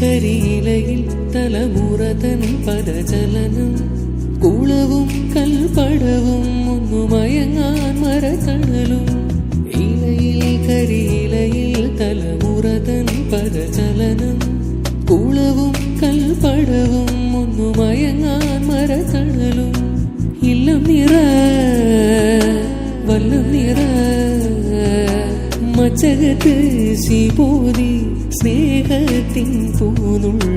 കരിയിലയിൽ തലമുറതൻ പദചലനം കുളവും കൽപ്പടവും ഒന്നു മയങ്ങാൻ മരത്തണലും ഇലയിൽ കരിയിലയിൽ തലമുറതൻ പദചലനം കുളവും കൽപ്പടവും ഒന്നു മയങ്ങാൻ മരത്തണലും ഇല്ലം നിറ വല്ലം നിറ മച്ചകത്ത് ശിബോധി സ്നേഹത്തിൻ പൂനുള്ള